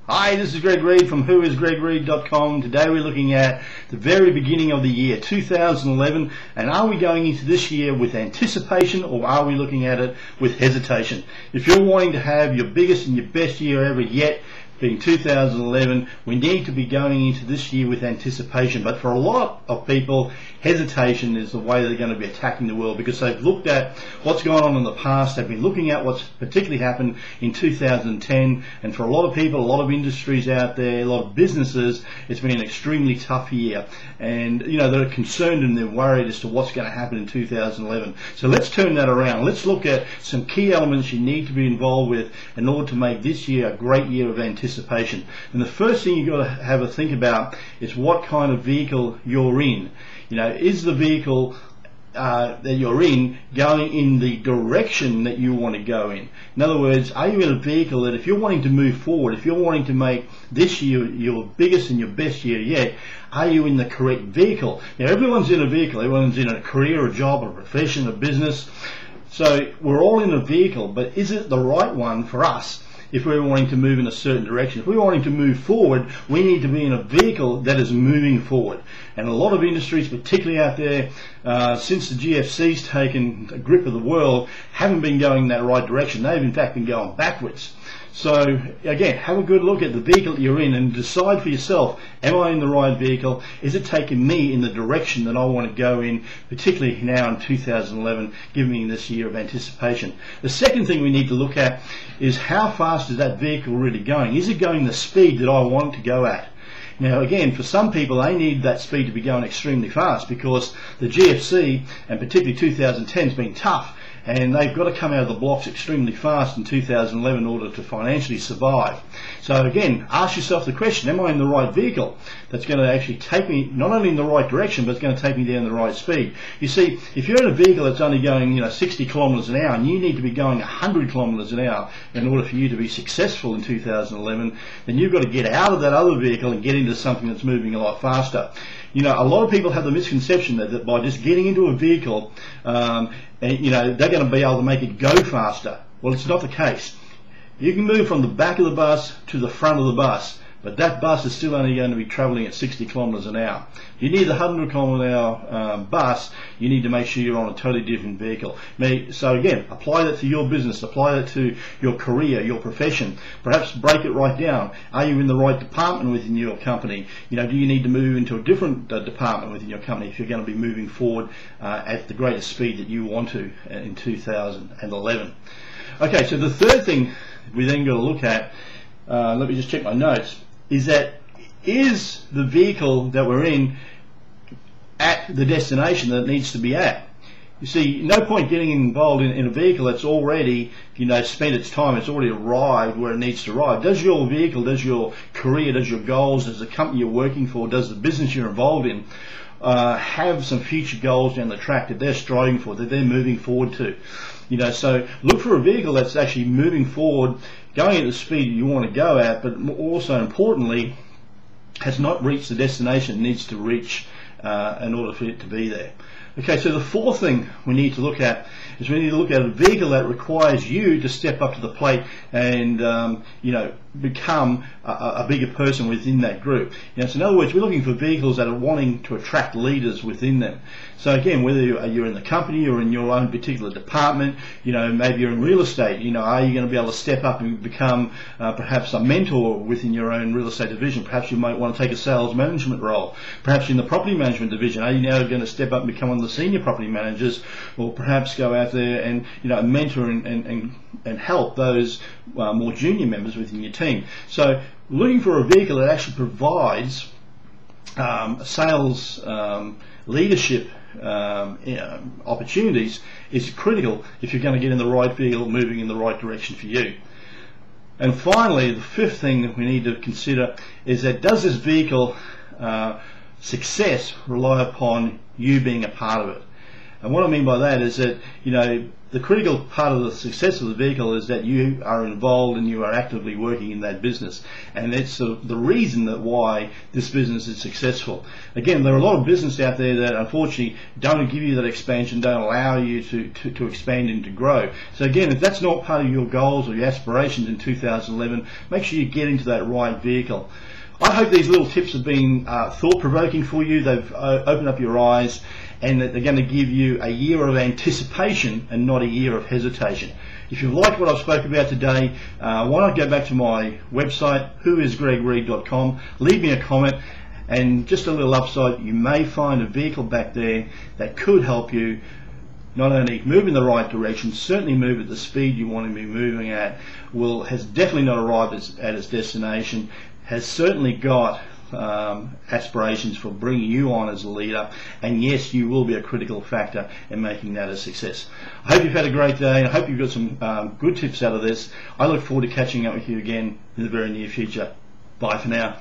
Hi, this is Greg Reid from whoisgregreid.com. Today we're looking at the very beginning of the year 2011, and are we going into this year with anticipation or are we looking at it with hesitation? If you're wanting to have your biggest and your best year ever yet, being 2011, we need to be going into this year with anticipation. But for a lot of people, hesitation is the way they're going to be attacking the world, because they've looked at what's gone on in the past, they've been looking at what's particularly happened in 2010, and for a lot of people, a lot of industries out there, a lot of businesses, it's been an extremely tough year. And they're concerned and they're worried as to what's going to happen in 2011. So let's turn that around. Let's look at some key elements you need to be involved with in order to make this year a great year of anticipation. And the first thing you've got to have a think about is what kind of vehicle you're in. Is the vehicle that you're in going in the direction that you want to go in? In other words, are you in a vehicle that if you're wanting to move forward, if you're wanting to make this year your biggest and your best year yet, are you in the correct vehicle? Now, everyone's in a vehicle. Everyone's in a career, a job, a profession, a business. So we're all in a vehicle, but is it the right one for us? If we're wanting to move in a certain direction, if we're wanting to move forward, we need to be in a vehicle that is moving forward. And a lot of industries, particularly out there, since the GFC's taken a grip of the world, haven't been going in that right direction. They've in fact been going backwards. So again, have a good look at the vehicle that you're in and decide for yourself, am I in the right vehicle? Is it taking me in the direction that I want to go in, particularly now in 2011, giving me this year of anticipation? The second thing we need to look at is how fast is that vehicle really going? Is it going the speed that I want it to go at? Now again, for some people, they need that speed to be going extremely fast because the GFC, and particularly 2010, has been tough. And they've got to come out of the blocks extremely fast in 2011 in order to financially survive. So again, ask yourself the question, am I in the right vehicle that's going to actually take me not only in the right direction, but it's going to take me down the right speed? You see, if you're in a vehicle that's only going 60 kilometers an hour and you need to be going 100 kilometers an hour in order for you to be successful in 2011, then you've got to get out of that other vehicle and get into something that's moving a lot faster. A lot of people have the misconception that by just getting into a vehicle, they're going to be able to make it go faster. Well, it's not the case. You can move from the back of the bus to the front of the bus, but that bus is still only going to be traveling at 60 kilometers an hour. You need the 100 kilometer an hour bus, you need to make sure you're on a totally different vehicle. So again, apply that to your business, apply that to your career, your profession. Perhaps break it right down. Are you in the right department within your company? Do you need to move into a different department within your company if you're going to be moving forward at the greatest speed that you want to in 2011? Okay, so the third thing we then got to look at, let me just check my notes, is the vehicle that we're in at the destination that it needs to be at? You see, no point getting involved in a vehicle that's already, spent its time, it's already arrived where it needs to arrive. Does your vehicle, does your career, does your goals, does the company you're working for, does the business you're involved in have some future goals down the track that they're striving for, that they're moving forward to? So look for a vehicle that's actually moving forward, going at the speed you want to go at, but also importantly, has not reached the destination it needs to reach in order for it to be there. Okay, so the fourth thing we need to look at is we need to look at a vehicle that requires you to step up to the plate and become a bigger person within that group. So in other words, we're looking for vehicles that are wanting to attract leaders within them. So again, whether you're in the company or in your own particular department, maybe you're in real estate, are you going to be able to step up and become perhaps a mentor within your own real estate division? Perhaps you might want to take a sales management role. Perhaps in the property management division, are you now going to step up and become one of the senior property managers, or perhaps go out there and mentor and help those more junior members within your team? So looking for a vehicle that actually provides sales leadership opportunities is critical if you're going to get in the right vehicle, moving in the right direction for you. And finally, the fifth thing that we need to consider is that does this vehicle success rely upon you being a part of it? And what I mean by that is that, you know, the critical part of the success of the vehicle is that you are involved and you are actively working in that business, and it's the reason that why this business is successful. Again, there are a lot of businesses out there that unfortunately don't give you that expansion, don't allow you to expand and to grow. So again, if that's not part of your goals or your aspirations in 2011, make sure you get into that right vehicle. I hope these little tips have been thought-provoking for you. They've opened up your eyes, and that they're going to give you a year of anticipation and not a year of hesitation. If you've liked what I've spoke about today, why not go back to my website, whoisgregreed.com, leave me a comment, and just a little upside, you may find a vehicle back there that could help you not only move in the right direction, certainly move at the speed you want to be moving at, has definitely not arrived at its destination, has certainly got aspirations for bringing you on as a leader, and yes, you will be a critical factor in making that a success. I hope you've had a great day, and I hope you've got some good tips out of this. I look forward to catching up with you again in the very near future. Bye for now.